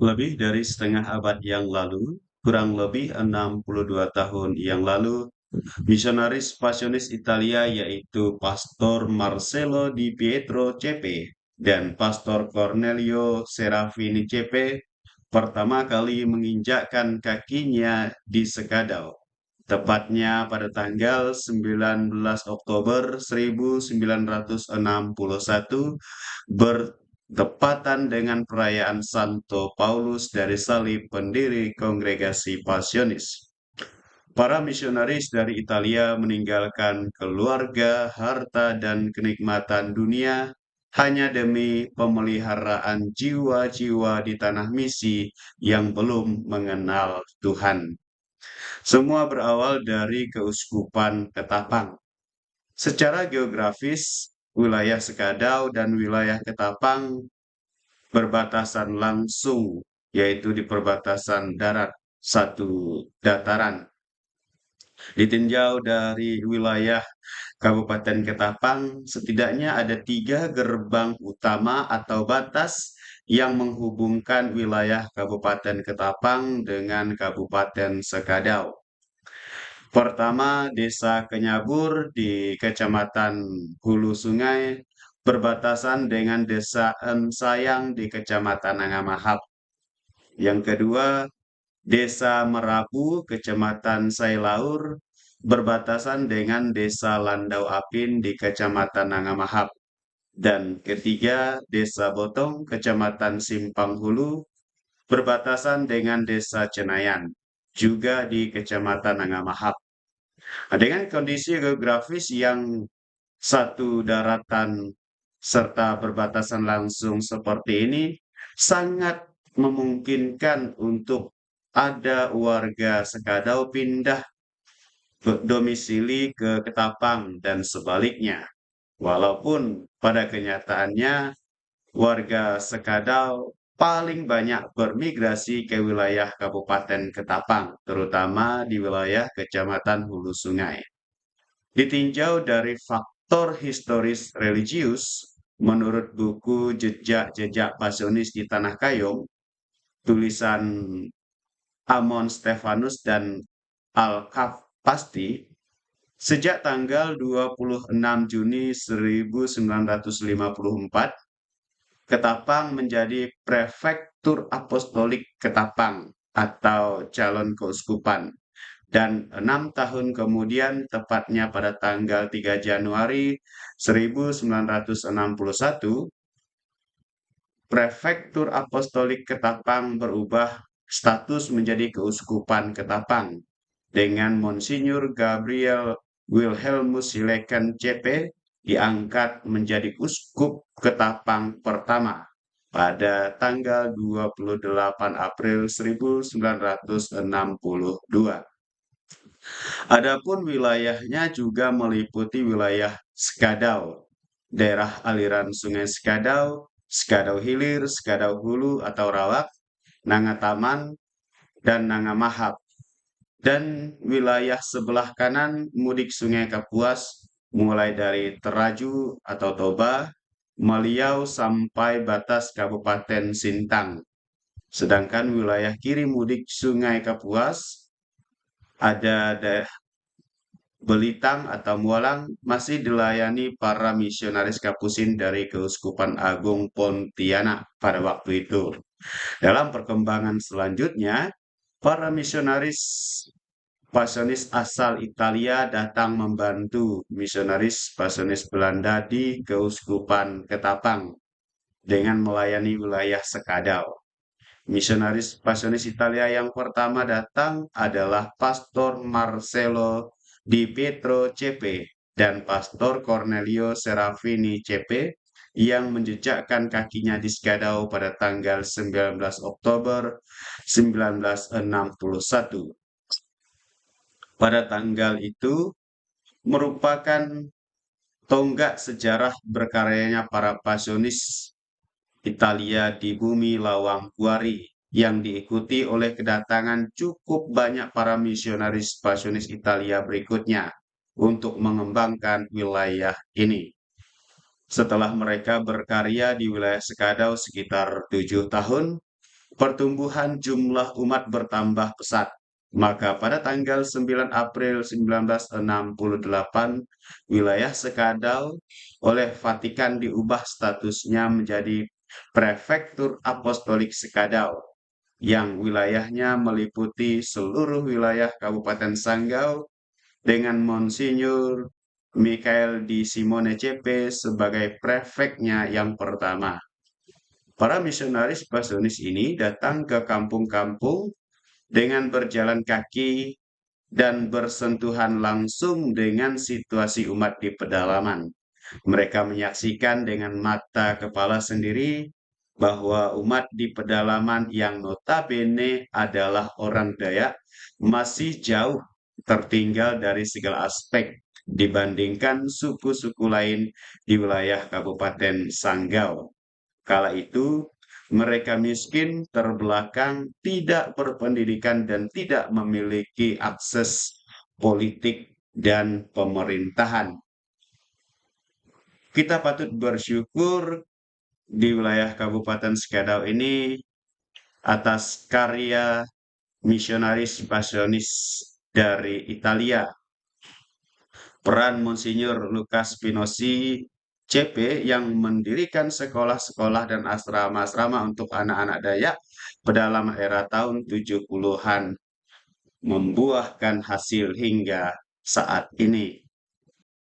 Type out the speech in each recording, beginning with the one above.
Lebih dari setengah abad yang lalu, kurang lebih 62 tahun yang lalu, misionaris Pasionis Italia yaitu Pastor Marcello Di Pietro Cepe dan Pastor Cornelio Serafini Cepe pertama kali menginjakkan kakinya di Sekadau. Tepatnya pada tanggal 19 Oktober 1961 bertepatan dengan perayaan Santo Paulus dari Salib pendiri kongregasi Pasionis. Para misionaris dari Italia meninggalkan keluarga, harta, dan kenikmatan dunia hanya demi pemeliharaan jiwa-jiwa di tanah misi yang belum mengenal Tuhan. Semua berawal dari Keuskupan Ketapang. Secara geografis, wilayah Sekadau dan wilayah Ketapang berbatasan langsung, yaitu di perbatasan darat satu dataran. Ditinjau dari wilayah Kabupaten Ketapang, setidaknya ada 3 gerbang utama atau batas yang menghubungkan wilayah Kabupaten Ketapang dengan Kabupaten Sekadau. Pertama, Desa Kenyabur di Kecamatan Hulu Sungai berbatasan dengan Desa Ensayang di Kecamatan Nangamahap. Yang kedua, Desa Merabu, Kecamatan Sailaur, berbatasan dengan Desa Landau Apin di Kecamatan Nangamahap. Dan ketiga, Desa Botong, Kecamatan Simpang Hulu, berbatasan dengan Desa Cenayan, juga di Kecamatan Nangamahap. Nah, dengan kondisi geografis yang satu daratan serta berbatasan langsung seperti ini, sangat memungkinkan untuk ada warga Sekadau pindah domisili ke Ketapang dan sebaliknya. Walaupun pada kenyataannya warga Sekadau paling banyak bermigrasi ke wilayah Kabupaten Ketapang, terutama di wilayah Kecamatan Hulu Sungai. Ditinjau dari faktor historis religius, menurut buku Jejak-Jejak Pasionis di Tanah Kayong, tulisan Amon Stefanus dan Al-Kaf Pasti, sejak tanggal 26 Juni 1954, Ketapang menjadi prefektur apostolik Ketapang atau calon keuskupan. Dan 6 tahun kemudian, tepatnya pada tanggal 3 Januari 1961, prefektur apostolik Ketapang berubah status menjadi keuskupan Ketapang dengan Monsinyur Gabriel Wilhelmus Silekan CP diangkat menjadi uskup Ketapang pertama pada tanggal 28 April 1962. Adapun wilayahnya juga meliputi wilayah Sekadau, daerah aliran Sungai Sekadau, Sekadau Hilir, Sekadau Hulu atau Rawak, Nangataman, dan Nangamahap. Dan wilayah sebelah kanan mudik Sungai Kapuas mulai dari Teraju atau Toba, Meliau sampai batas Kabupaten Sintang. Sedangkan wilayah kiri mudik Sungai Kapuas ada Belitang atau Mualang masih dilayani para misionaris Kapusin dari Keuskupan Agung Pontianak pada waktu itu. Dalam perkembangan selanjutnya, para misionaris Pasionis asal Italia datang membantu misionaris Pasionis Belanda di Keuskupan Ketapang dengan melayani wilayah Sekadau. Misionaris Pasionis Italia yang pertama datang adalah Pastor Marcello Di Pietro Cepe dan Pastor Cornelio Serafini Cepe yang menjejakkan kakinya di Sekadau pada tanggal 19 Oktober 1961. Pada tanggal itu merupakan tonggak sejarah berkaryanya para pasionis Italia di bumi Lawang Puari yang diikuti oleh kedatangan cukup banyak para misionaris pasionis Italia berikutnya untuk mengembangkan wilayah ini. Setelah mereka berkarya di wilayah Sekadau sekitar 7 tahun, pertumbuhan jumlah umat bertambah pesat. Maka pada tanggal 9 April 1968, wilayah Sekadau oleh Vatikan diubah statusnya menjadi Prefektur Apostolik Sekadau, yang wilayahnya meliputi seluruh wilayah Kabupaten Sanggau dengan Monsinyur Michael Di Simone CP sebagai prefeknya yang pertama. Para misionaris pasionis ini datang ke kampung-kampung dengan berjalan kaki dan bersentuhan langsung dengan situasi umat di pedalaman. Mereka menyaksikan dengan mata kepala sendiri bahwa umat di pedalaman yang notabene adalah orang Dayak masih jauh tertinggal dari segala aspek dibandingkan suku-suku lain di wilayah Kabupaten Sanggau. Kala itu, mereka miskin, terbelakang, tidak berpendidikan, dan tidak memiliki akses politik dan pemerintahan. Kita patut bersyukur di wilayah Kabupaten Sekadau ini atas karya misionaris pasionis dari Italia. Peran Monsinyur Lukas Spinosi CP yang mendirikan sekolah-sekolah dan asrama-asrama untuk anak-anak Dayak pedalaman era tahun 70-an membuahkan hasil hingga saat ini.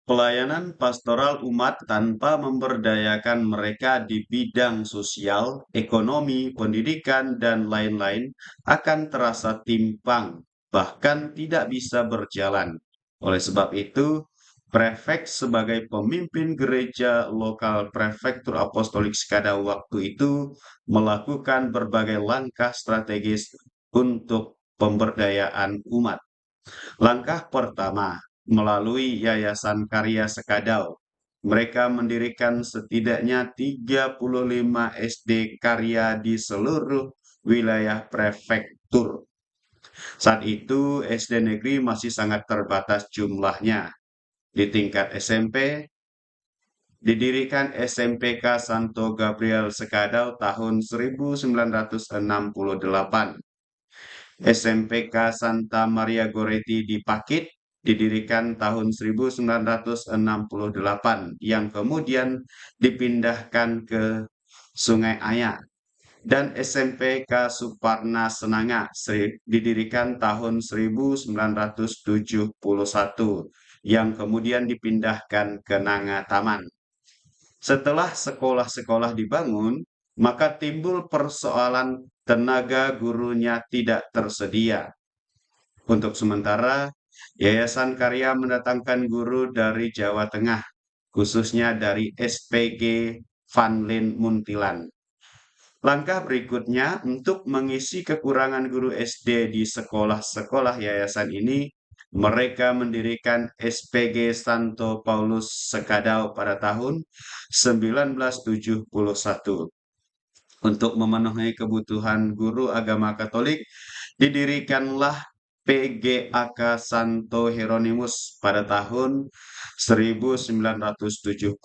Pelayanan pastoral umat tanpa memberdayakan mereka di bidang sosial, ekonomi, pendidikan, dan lain-lain akan terasa timpang, bahkan tidak bisa berjalan. Oleh sebab itu, prefek sebagai pemimpin gereja lokal Prefektur Apostolik Sekadau waktu itu melakukan berbagai langkah strategis untuk pemberdayaan umat. Langkah pertama, melalui Yayasan Karya Sekadau. Mereka mendirikan setidaknya 35 SD karya di seluruh wilayah prefektur. Saat itu SD negeri masih sangat terbatas jumlahnya. Di tingkat SMP, didirikan SMPK Santo Gabriel Sekadau tahun 1968. SMPK Santa Maria Goretti di Pakit didirikan tahun 1968 yang kemudian dipindahkan ke Sungai Aya, dan SMPK Suparna Senanga didirikan tahun 1971 yang kemudian dipindahkan ke Nanga Taman. Setelah sekolah-sekolah dibangun, maka timbul persoalan tenaga gurunya tidak tersedia. Untuk sementara, Yayasan Karya mendatangkan guru dari Jawa Tengah, khususnya dari SPG Vanlin Muntilan. Langkah berikutnya untuk mengisi kekurangan guru SD di sekolah-sekolah yayasan ini, mereka mendirikan SPG Santo Paulus Sekadau pada tahun 1971. Untuk memenuhi kebutuhan guru agama Katolik, didirikanlah PGAK Santo Hieronymus pada tahun 1979.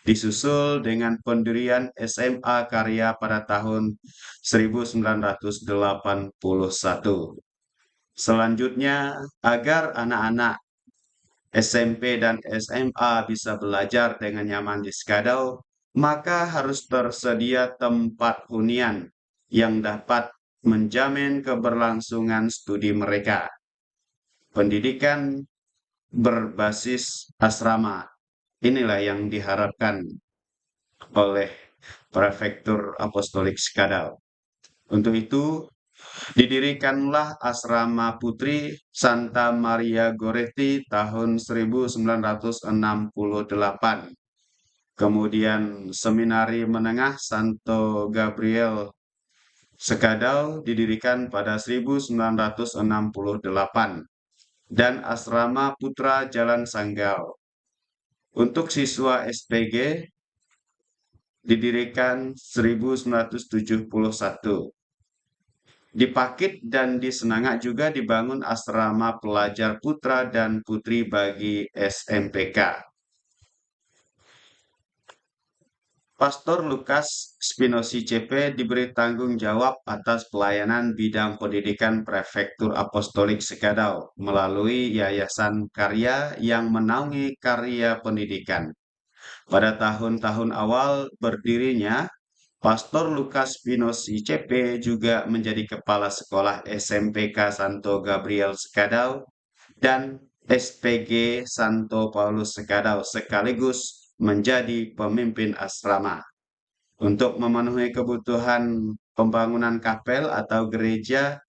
Disusul dengan pendirian SMA Karya pada tahun 1981. Selanjutnya, agar anak-anak SMP dan SMA bisa belajar dengan nyaman di Sekadau, maka harus tersedia tempat hunian yang dapat menjamin keberlangsungan studi mereka. Pendidikan berbasis asrama, inilah yang diharapkan oleh Prefektur Apostolik Sekadau. Untuk itu, didirikanlah Asrama Putri Santa Maria Goretti tahun 1968. Kemudian Seminari Menengah Santo Gabriel Sekadau didirikan pada 1968 dan Asrama Putra Jalan Sanggau. Untuk siswa SPG didirikan 1971. Di Pakit dan di Senanga juga dibangun asrama pelajar putra dan putri bagi SMPK. Pastor Lukas Spinosi CP diberi tanggung jawab atas pelayanan bidang pendidikan Prefektur Apostolik Sekadau melalui Yayasan Karya yang menaungi karya pendidikan. Pada tahun-tahun awal berdirinya, Pastor Lukas Spinosi CP juga menjadi kepala sekolah SMPK Santo Gabriel Sekadau dan SPG Santo Paulus Sekadau sekaligus menjadi pemimpin asrama. Untuk memenuhi kebutuhan pembangunan kapel atau gereja,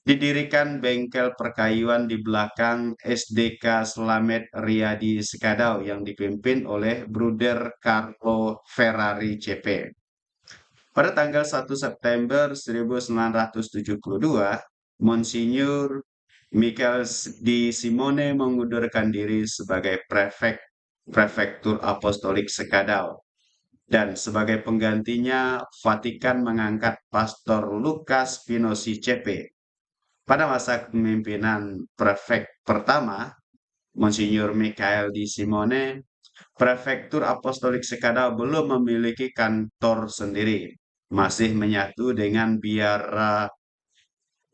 didirikan bengkel perkayuan di belakang SDK Slamet Riyadi Sekadau yang dipimpin oleh Bruder Carlo Ferrari CP. Pada tanggal 1 September 1972, Monsinyur Michael di Simone mengundurkan diri sebagai Prefektur Apostolik Sekadau. Dan sebagai penggantinya, Vatikan mengangkat Pastor Lukas Spinosi CP. Pada masa kepemimpinan prefek pertama, Monsinyur Michael di Simone, Prefektur Apostolik Sekadau belum memiliki kantor sendiri, masih menyatu dengan biara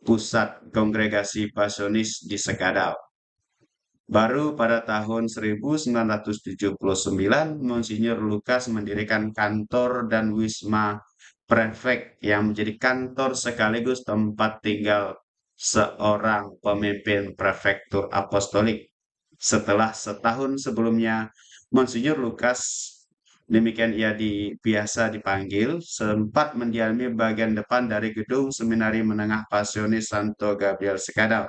pusat kongregasi Pasionis di Sekadau. Baru pada tahun 1979, Monsinyur Lukas mendirikan kantor dan wisma prefek yang menjadi kantor sekaligus tempat tinggal seorang pemimpin prefektur apostolik. Setelah setahun sebelumnya, Monsinyur Lukas, demikian ia biasa dipanggil, sempat mendiami bagian depan dari gedung Seminari Menengah Pasionis Santo Gabriel Sekadau.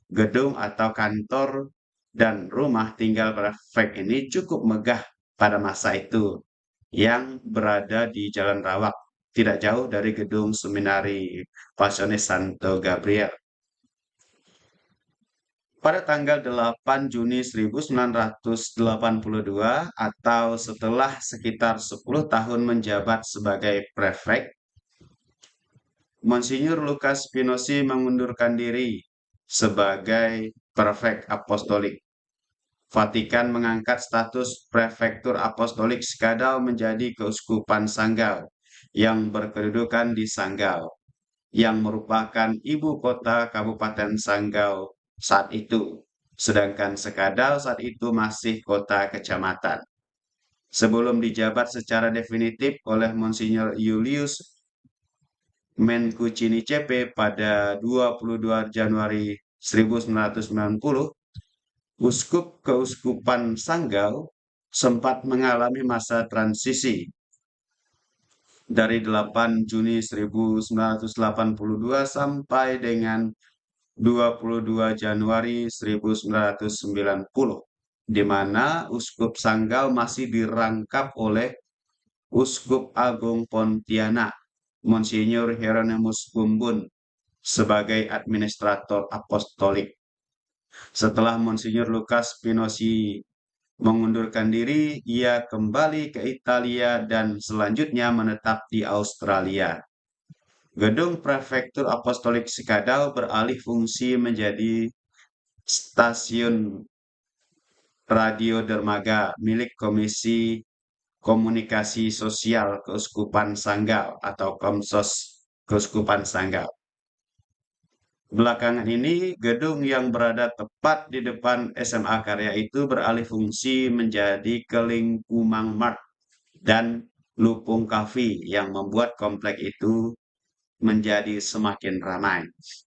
Gedung atau kantor dan rumah tinggal prefek ini cukup megah pada masa itu, yang berada di Jalan Rawak, tidak jauh dari gedung Seminari Pasionis Santo Gabriel. Pada tanggal 8 Juni 1982 atau setelah sekitar 10 tahun menjabat sebagai prefek, Monsinyur Lukas Spinosi mengundurkan diri sebagai prefek apostolik. Vatikan mengangkat status Prefektur Apostolik Sekadau menjadi Keuskupan Sanggau yang berkedudukan di Sanggau, yang merupakan ibu kota Kabupaten Sanggau saat itu, sedangkan Sekadau saat itu masih kota kecamatan. Sebelum dijabat secara definitif oleh Monsinyur Julius Mencucini CP pada 22 Januari 1990, Uskup Keuskupan Sanggau sempat mengalami masa transisi dari 8 Juni 1982 sampai dengan 22 Januari 1990, di mana Uskup Sanggau masih dirangkap oleh Uskup Agung Pontianak, Monsinyur Hieronymus Bumbun, sebagai administrator apostolik. Setelah Monsinyur Lukas Spinosi mengundurkan diri, ia kembali ke Italia dan selanjutnya menetap di Australia. Gedung Prefektur Apostolik Sekadau beralih fungsi menjadi stasiun radio dermaga milik Komisi Komunikasi Sosial Keuskupan Sanggau atau Komsos Keuskupan Sanggau. Belakangan ini, gedung yang berada tepat di depan SMA Karya itu beralih fungsi menjadi Kelingkumang Mart dan Lupung Cafe yang membuat komplek itu menjadi semakin ramai.